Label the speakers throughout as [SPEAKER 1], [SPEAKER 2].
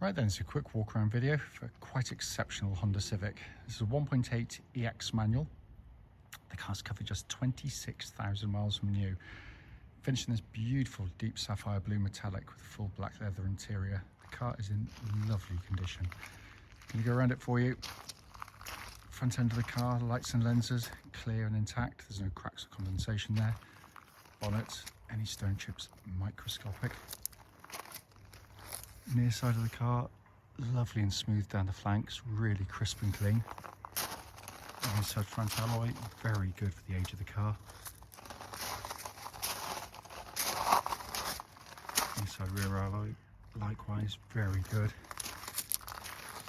[SPEAKER 1] Right then, it's a quick walk around video for a quite exceptional Honda Civic. This is a 1.8 EX manual. The car's covered just 26,000 miles from new. Finished in this beautiful deep sapphire blue metallic with a full black leather interior. The car is in lovely condition. Going to go around it for you. Front end of the car, lights and lenses, clear and intact. There's no cracks or condensation there. Bonnet, any stone chips, microscopic. Near side of the car, lovely and smooth down the flanks, really crisp and clean. Inside front alloy, very good for the age of the car. Inside rear alloy, likewise, very good.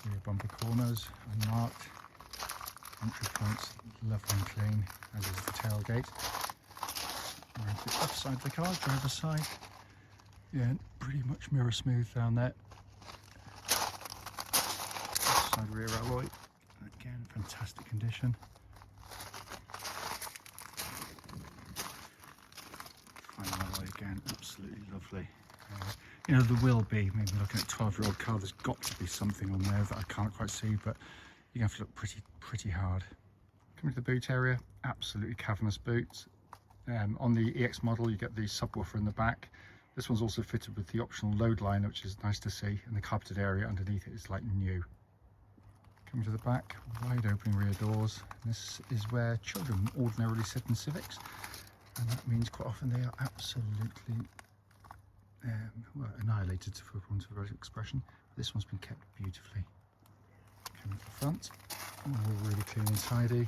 [SPEAKER 1] Rear bumper corners, unmarked. Entry points, lovely and clean, as is the tailgate. Around to the left side of the car, driver's side. Yeah, pretty much mirror smooth down there. Side rear alloy, again, fantastic condition. Final alloy again, absolutely lovely. You know, there will be, maybe looking at a 12-year-old car, there's got to be something on there that I can't quite see, but you have to look pretty hard. Coming to the boot area, absolutely cavernous boots. On the EX model, you get the subwoofer in the back. This one's also fitted with the optional load liner, which is nice to see, and the carpeted area underneath it is like new. Coming to the back, wide open rear doors. This is where children ordinarily sit in Civics, and that means quite often they are absolutely well, annihilated, for want of a better expression. This one's been kept beautifully. Coming to the front, all really clean and tidy.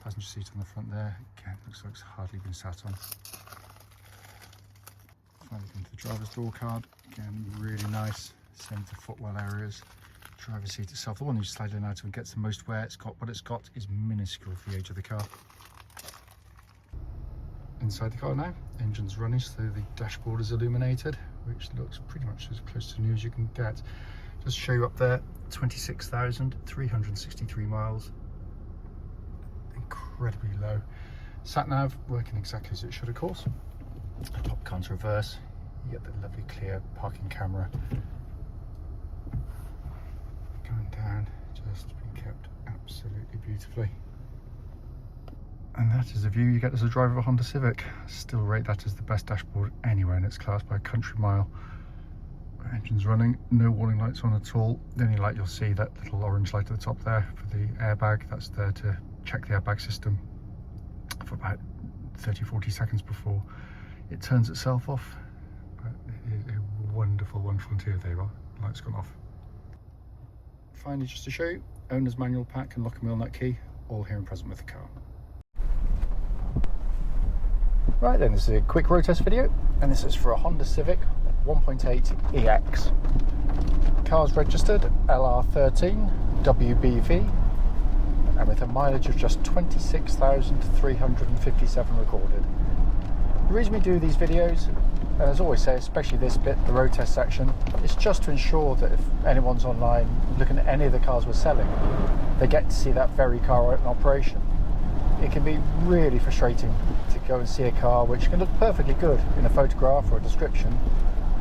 [SPEAKER 1] Passenger seat on the front there, again, looks like it's hardly been sat on. Finally come to the driver's door card, again, really nice. Same with the footwell areas. Driver's seat itself, the one you slide in and out of and gets the most wear it's got, what it's got is minuscule for the age of the car. Inside the car now, engine's running, so the dashboard is illuminated, which looks pretty much as close to new as you can get. Just show you up there, 26,363 miles. Incredibly low. Sat nav working exactly as it should, of course. Top can's reverse. You get the lovely clear parking camera. Going down, just been kept absolutely beautifully. And that is the view you get as a driver of a Honda Civic. Still rate that as the best dashboard anywhere in its class by a country mile. Engine's running, no warning lights on at all. The only light you'll see, that little orange light at the top there for the airbag. That's there to check the airbag system for about 30-40 seconds before it turns itself off. But it is a wonderful interior there. Light's gone off. Finally, just to show you, owner's manual pack and lock and wheel nut key, all here and present with the car. Right then, this is a quick road test video, and this is for a Honda Civic 1.8 EX. Car's registered LR13WBV, and with a mileage of just 26,357 recorded. The reason we do these videos, and as I always say, especially this bit, the road test section, is just to ensure that if anyone's online looking at any of the cars we're selling, they get to see that very car in operation. It can be really frustrating to go and see a car which can look perfectly good in a photograph or a description,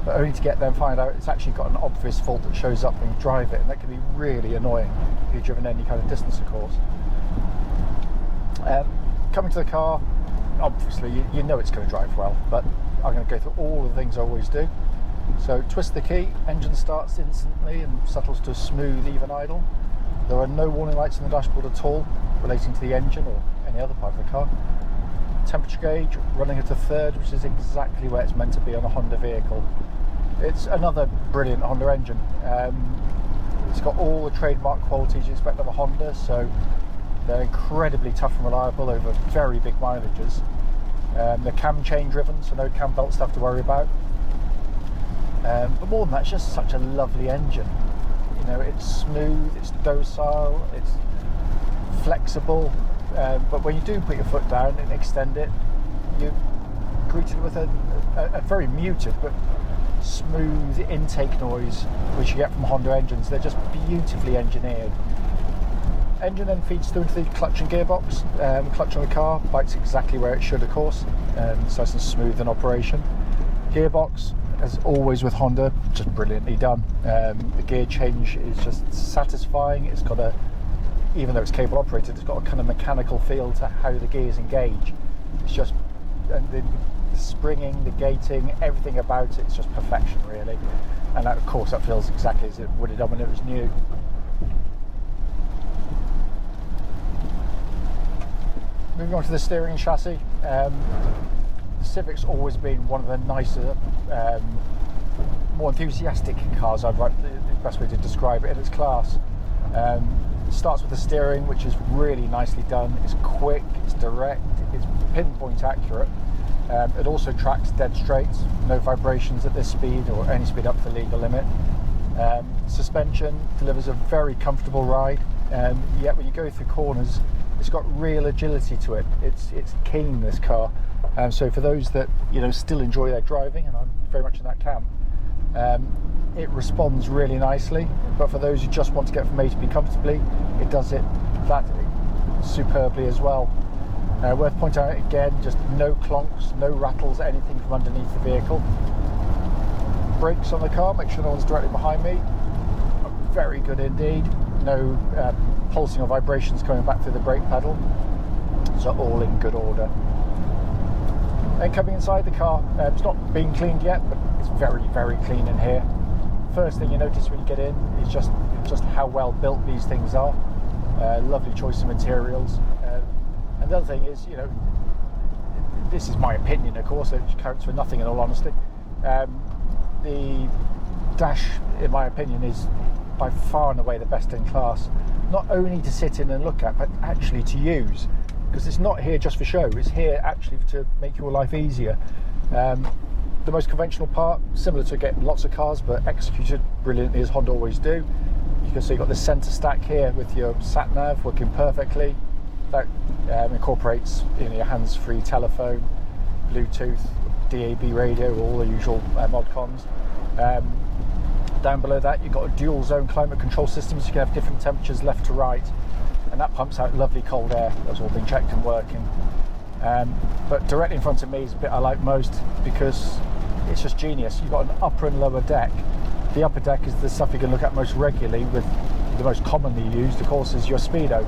[SPEAKER 1] but only to get there and find out it's actually got an obvious fault that shows up when you drive it, and that can be really annoying if you've driven any kind of distance, of course. Coming to the car, obviously you know it's going to drive well, but I'm going to go through all the things I always do. So twist the key, engine starts instantly and settles to a smooth, even idle. There are no warning lights on the dashboard at all relating to the engine or any other part of the car. Temperature gauge running at a third, which is exactly where it's meant to be on a Honda vehicle. It's another brilliant Honda engine. It's got all the trademark qualities you expect of a Honda, so they're incredibly tough and reliable over very big mileages. They're cam chain driven, so no cam belt stuff to worry about. But more than that, it's just such a lovely engine. You know, it's smooth, it's docile, it's flexible, but when you do put your foot down and extend it, you're greeted with a very muted but smooth intake noise, which you get from Honda engines. They're just beautifully engineered. Engine then feeds through into the clutch and gearbox. Clutch on the car bites exactly where it should, of course, so it's smooth in operation. Gearbox, as always with Honda, just brilliantly done. The gear change is just satisfying. It's got even though it's cable operated, it's got a kind of mechanical feel to how the gears engage. It's just, and the springing, the gating, everything about it is just perfection, really. And that, of course, that feels exactly as it would have done when it was new. Moving on to the steering and chassis. The Civic's always been one of the nicer, more enthusiastic cars, I'd like the best way to describe it in its class. It starts with the steering, which is really nicely done. It's quick, it's direct, it's pinpoint accurate. It also tracks dead straight, no vibrations at this speed or any speed up to the legal limit. Suspension delivers a very comfortable ride, yet when you go through corners, it's got real agility to it. It's keen, this car. So for those that still enjoy their driving, and I'm very much in that camp, it responds really nicely. But for those who just want to get from A to B comfortably, it does it that superbly as well. Worth pointing out again, just no clonks, no rattles, anything from underneath the vehicle. Brakes on the car, make sure no one's directly behind me. Very good indeed. No pulsing or vibrations coming back through the brake pedal. So all in good order. Then coming inside the car, it's not been cleaned yet, but it's very, very clean in here. First thing you notice when you get in is just how well built these things are. Lovely choice of materials. And the other thing is, this is my opinion, of course, it counts for nothing in all honesty. The dash, in my opinion, is by far and away the best in class. Not only to sit in and look at, but actually to use. Because it's not here just for show, it's here actually to make your life easier. The most conventional part, similar to getting lots of cars, but executed brilliantly as Honda always do. You can see you've got the centre stack here with your sat nav working perfectly. That incorporates your hands-free telephone, Bluetooth, DAB radio, all the usual mod comms. Down below that you've got a dual zone climate control system, so you can have different temperatures left to right, and that pumps out lovely cold air. That's all been checked and working. But directly in front of me is the bit I like most, because it's just genius. You've got an upper and lower deck. The upper deck is the stuff you can look at most regularly, with the most commonly used, of course, is your speedo.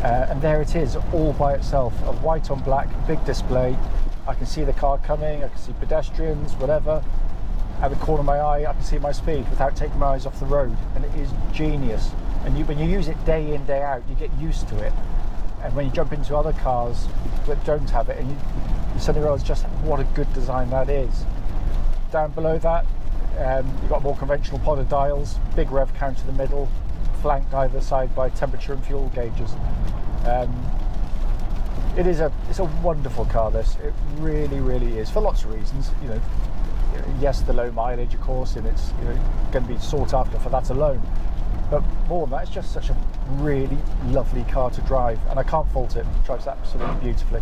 [SPEAKER 1] And there it is, all by itself, a white on black, big display. I can see the car coming, I can see pedestrians, whatever. At the corner of my eye, I can see my speed without taking my eyes off the road, and it is genius. And when you use it day in, day out, you get used to it. And when you jump into other cars that don't have it, and you suddenly realise just what a good design that is. Down below that, you've got more conventional podded dials, big rev count in the middle, flanked either side by temperature and fuel gauges. It's a wonderful car, this. It really, really is, for lots of reasons. Yes, the low mileage, of course, and it's going to be sought after for that alone. But more than that, it's just such a really lovely car to drive, and I can't fault it. It drives absolutely beautifully.